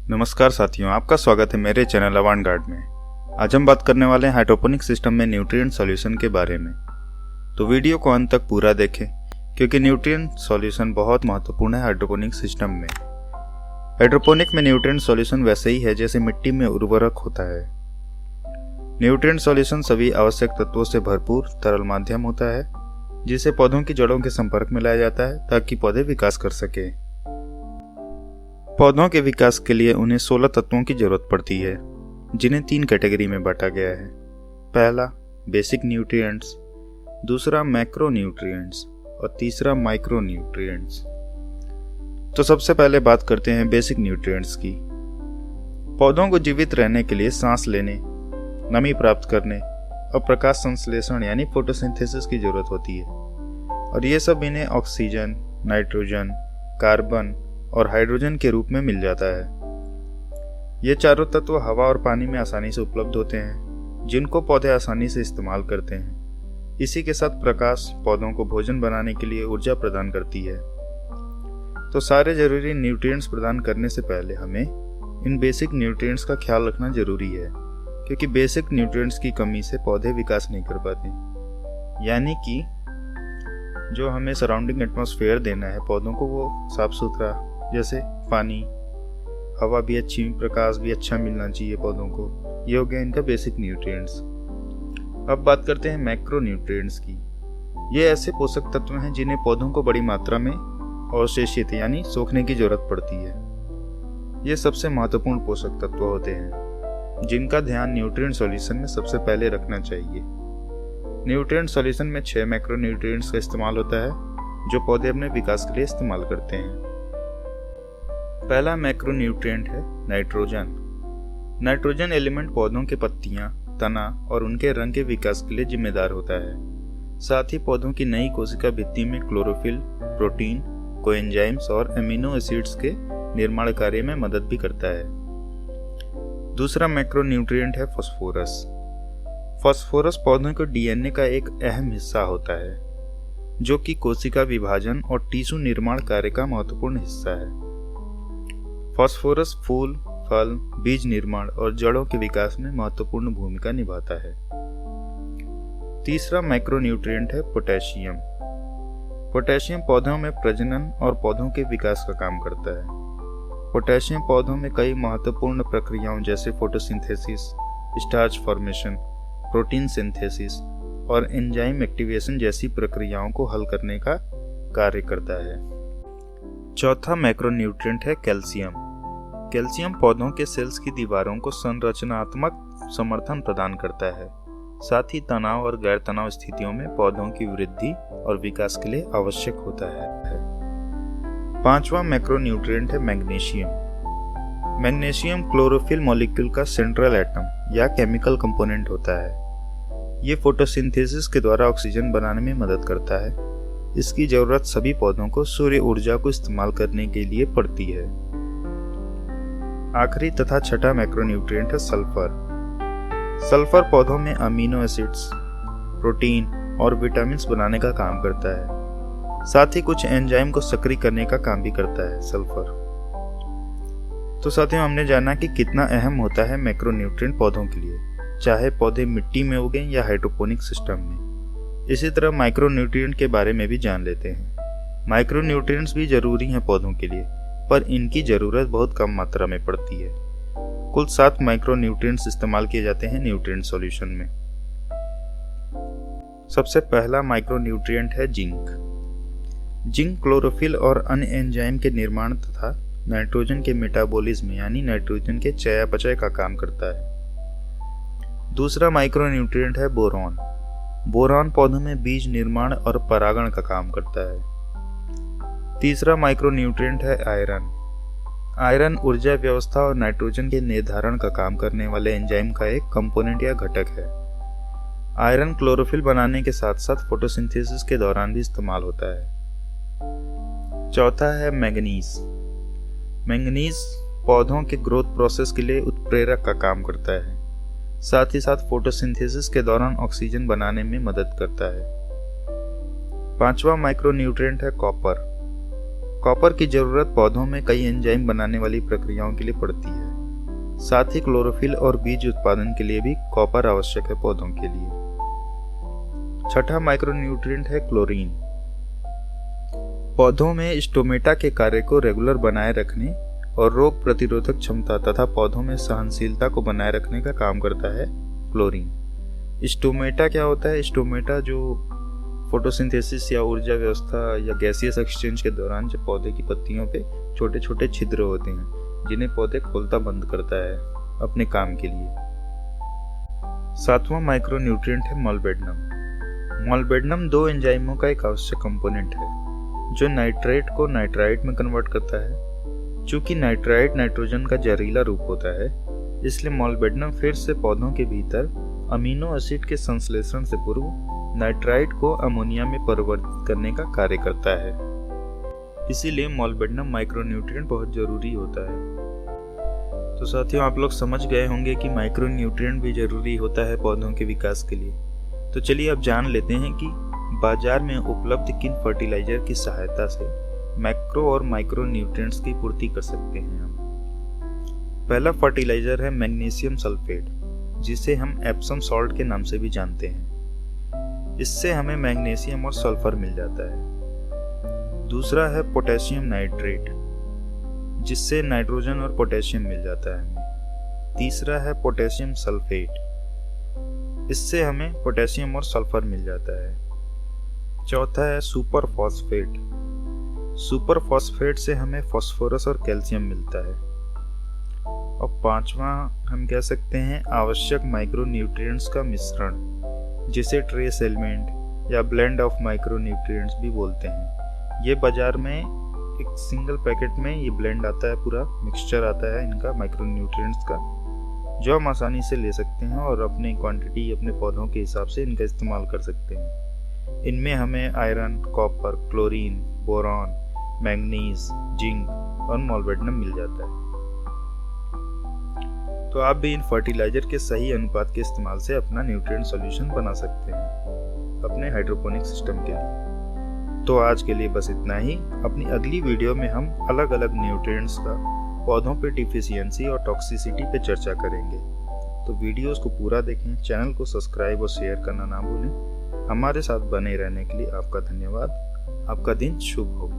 नमस्कार साथियों, आपका स्वागत है मेरे चैनल अवांगार्ड में। आज हम बात करने वाले हैं हाइड्रोपोनिक सिस्टम में न्यूट्रिएंट सॉल्यूशन के बारे में। तो वीडियो को अंत तक पूरा देखें क्योंकि न्यूट्रिएंट सॉल्यूशन बहुत महत्वपूर्ण है हाइड्रोपोनिक सिस्टम में। हाइड्रोपोनिक में न्यूट्रिएंट सॉल्यूशन वैसे ही है जैसे मिट्टी में उर्वरक होता है। न्यूट्रिएंट सॉल्यूशन सभी आवश्यक तत्वों से भरपूर तरल माध्यम होता है जिसे पौधों की जड़ों के संपर्क में लाया जाता है ताकि पौधे विकास कर सके। पौधों के विकास के लिए उन्हें 16 तत्वों की जरूरत पड़ती है जिन्हें 3 कैटेगरी में बांटा गया है। पहला बेसिक न्यूट्रिएंट्स, दूसरा मैक्रो न्यूट्रिएंट्स और तीसरा माइक्रो न्यूट्रिएंट्स। तो सबसे पहले बात करते हैं बेसिक न्यूट्रिएंट्स की। पौधों को जीवित रहने के लिए सांस लेने, नमी प्राप्त करने और प्रकाश संश्लेषण यानी फोटोसिंथेसिस की जरूरत होती है और ये सब इन्हें ऑक्सीजन, नाइट्रोजन, कार्बन और हाइड्रोजन के रूप में मिल जाता है। ये चारों तत्व हवा और पानी में आसानी से उपलब्ध होते हैं जिनको पौधे आसानी से इस्तेमाल करते हैं। इसी के साथ प्रकाश पौधों को भोजन बनाने के लिए ऊर्जा प्रदान करती है। तो सारे जरूरी न्यूट्रिएंट्स प्रदान करने से पहले हमें इन बेसिक न्यूट्रिएंट्स का ख्याल रखना जरूरी है क्योंकि बेसिक न्यूट्रिएंट्स की कमी से पौधे विकास नहीं कर पाते। यानी कि जो हमें सराउंडिंग एटमॉस्फेयर देना है पौधों को वो साफ सुथरा, जैसे पानी, हवा भी अच्छी, प्रकाश भी अच्छा मिलना चाहिए पौधों को। ये हो गया इनका बेसिक न्यूट्रिएंट्स। अब बात करते हैं मैक्रो न्यूट्रिएंट्स की। ये ऐसे पोषक तत्व हैं जिन्हें पौधों को बड़ी मात्रा में अवशेषित यानी सोखने की जरूरत पड़ती है। ये सबसे महत्वपूर्ण पोषक तत्व होते हैं जिनका ध्यान न्यूट्रिएंट सॉल्यूशन में सबसे पहले रखना चाहिए। न्यूट्रिएंट सॉल्यूशन में 6 मैक्रो न्यूट्रिएंट्स का इस्तेमाल होता है जो पौधे अपने विकास के लिए इस्तेमाल करते हैं। पहला मैक्रो न्यूट्रिएंट है नाइट्रोजन। नाइट्रोजन एलिमेंट पौधों के पत्तियां, तना और उनके रंग के विकास के लिए जिम्मेदार होता है। साथ ही पौधों की नई कोशिका भित्ति में क्लोरोफिल, प्रोटीन, कोएंजाइम्स और एमिनो एसिड्स के निर्माण कार्य में मदद भी करता है। दूसरा मैक्रो न्यूट्रिएंट है फास्फोरस। फास्फोरस पौधों के डीएनए का एक अहम हिस्सा होता है जो कि कोशिका विभाजन और टिश्यू निर्माण कार्य का महत्वपूर्ण हिस्सा है। फास्फोरस फूल, फल, बीज निर्माण और जड़ों के विकास में महत्वपूर्ण भूमिका निभाता है। तीसरा मैक्रो न्यूट्रिएंट है पोटेशियम। पोटेशियम पौधों में प्रजनन और पौधों के विकास का काम करता है। पोटेशियम पौधों में कई महत्वपूर्ण प्रक्रियाओं जैसे photosynthesis, starch formation, protein synthesis और एंजाइम एक्टिवेशन जैसी प्रक्रियाओं को हल करने का कार्य करता है। चौथा मैक्रो न्यूट्रिएंट है कैल्शियम। कैल्शियम पौधों के सेल्स की दीवारों को संरचनात्मक समर्थन प्रदान करता है। साथ ही तनाव और गैर तनाव स्थितियों में पौधों की वृद्धि और विकास के लिए आवश्यक होता है। पांचवा मैक्रो न्यूट्रिएंट है मैग्नीशियम। मैग्नीशियम क्लोरोफिल मॉलिक्यूल का सेंट्रल एटम या केमिकल कंपोनेंट होता है। ये फोटोसिंथेसिस के द्वारा ऑक्सीजन बनाने में मदद करता है। इसकी जरूरत सभी पौधों को सूर्य ऊर्जा को इस्तेमाल करने के लिए पड़ती है। आखिरी तथा छठा मैक्रो न्यूट्रिएंट है सल्फर। सल्फर पौधों में अमीनो एसिड्स, प्रोटीन और विटामिन बनाने का काम करता है। साथ ही कुछ एंजाइम को सक्रिय करने का काम भी करता है सल्फर। तो साथियों, हमने जाना कि कितना अहम होता है मैक्रो न्यूट्रिएंट पौधों के लिए, चाहे पौधे मिट्टी में उगें या हाइड्रोपोनिक सिस्टम में। इसी तरह माइक्रो न्यूट्रिएंट के बारे में भी जान लेते हैं। माइक्रो न्यूट्रिएंट्स भी जरूरी हैं पौधों के लिए, पर इनकी जरूरत बहुत कम मात्रा में पड़ती है। कुल 7 माइक्रो न्यूट्रिएंट्स इस्तेमाल किए जाते हैं न्यूट्रिएंट सॉल्यूशन में। सबसे पहला माइक्रो न्यूट्रिएंट है जिंक। जिंक क्लोरोफिल और अन्य एंजाइम के निर्माण तथा नाइट्रोजन के मेटाबॉलिज्म यानी नाइट्रोजन के चयापचय का काम करता है। दूसरा माइक्रो न्यूट्रिएंट है बोरॉन। बोरॉन पौधों में बीज निर्माण और परागण का काम करता है। तीसरा माइक्रो न्यूट्रिएंट है आयरन। आयरन ऊर्जा व्यवस्था और नाइट्रोजन के निर्धारण का काम करने वाले एंजाइम का एक कंपोनेंट या घटक है। आयरन क्लोरोफिल बनाने के साथ साथ फोटोसिंथेसिस के दौरान भी इस्तेमाल होता है। चौथा है मैंगनीज। मैंगनीज पौधों के ग्रोथ प्रोसेस के लिए उत्प्रेरक का काम करता है। साथ ही साथ फोटोसिंथेसिस के दौरान ऑक्सीजन बनाने में मदद करता है। पांचवा माइक्रो न्यूट्रिएंट है कॉपर। कॉपर की जरूरत पौधों में कई एंजाइम बनाने वाली प्रक्रियाओं के लिए पड़ती है। साथ ही क्लोरोफिल और बीज उत्पादन के लिए भी कॉपर आवश्यक है पौधों के लिए। छठा माइक्रोन्यूट्रिएंट है क्लोरीन। पौधों में स्टोमेटा के कार्य को रेगुलर बनाए रखने और रोग प्रतिरोधक क्षमता तथा पौधों में सहनशीलता को बनाए रखने का काम करता है क्लोरीन। स्टोमेटा क्या होता है? स्टोमेटा जो फोटोसिंथेसिस या ऊर्जा व्यवस्था या गैसियस एक्सचेंज के दौरान जब पौधे की पत्तियों पे छोटे छोटे छिद्र होते हैं जिन्हें पौधे खोलता बंद करता है अपने काम के लिए। सातवां माइक्रोन्यूट्रिएंट है मॉलिबेडनम। मॉलिबेडनम 2 एंजाइमों का एक आवश्यक कंपोनेंट है जो नाइट्रेट को नाइट्राइट में कन्वर्ट करता है। चूंकि नाइट्राइट नाइट्रोजन का जहरीला रूप होता है, इसलिए मॉलिबेडनम फिर से पौधों के भीतर अमीनो एसिड के संश्लेषण से पूर्व नाइट्राइट को अमोनिया में परिवर्तित करने का कार्य करता है। इसीलिए मॉलिबेडनम माइक्रोन्यूट्रिएंट बहुत जरूरी होता है। तो साथियों, आप लोग समझ गए होंगे कि माइक्रोन्यूट्रिएंट भी जरूरी होता है पौधों के विकास के लिए। तो चलिए अब जान लेते हैं कि बाजार में उपलब्ध किन फर्टिलाइजर की सहायता से मैक्रो और माइक्रो न्यूट्रिएंट्स की पूर्ति कर सकते हैं हम। पहला फर्टिलाइजर है मैग्नीशियम सल्फेट, जिसे हम एप्सम सॉल्ट के नाम से भी जानते हैं। इससे हमें मैग्नीशियम और सल्फर मिल जाता है। दूसरा है पोटेशियम नाइट्रेट, जिससे नाइट्रोजन और पोटेशियम मिल जाता है हमें। तीसरा है पोटेशियम सल्फेट, इससे हमें पोटेशियम और सल्फर मिल जाता है। चौथा है सुपर फॉस्फेट। सुपर फॉस्फेट से हमें फास्फोरस और कैल्शियम मिलता है। और पांचवा हम कह सकते हैं आवश्यक माइक्रो न्यूट्रिएंट्स का मिश्रण, जिसे ट्रेस एलिमेंट या ब्लेंड ऑफ माइक्रो न्यूट्रिएंट्स भी बोलते हैं। ये बाजार में एक सिंगल पैकेट में ये ब्लेंड आता है, पूरा मिक्सचर आता है इनका माइक्रो न्यूट्रिएंट्स का, जो हम आसानी से ले सकते हैं और अपनी क्वांटिटी अपने पौधों के हिसाब से इनका इस्तेमाल कर सकते हैं। इनमें हमें iron, copper, chlorine, boron, manganese, zinc और मॉलिबेडनम मिल जाता है। तो आप भी इन फर्टिलाइजर के सही अनुपात के इस्तेमाल से अपना न्यूट्रिएंट सॉल्यूशन बना सकते हैं अपने हाइड्रोपोनिक सिस्टम के लिए। तो आज के लिए बस इतना ही। अपनी अगली वीडियो में हम अलग अलग न्यूट्रिएंट्स का पौधों पे डिफिशियंसी और टॉक्सिसिटी पे चर्चा करेंगे। तो वीडियोस को पूरा देखें, चैनल को सब्सक्राइब और शेयर करना ना भूलें। हमारे साथ बने रहने के लिए आपका धन्यवाद। आपका दिन शुभ हो।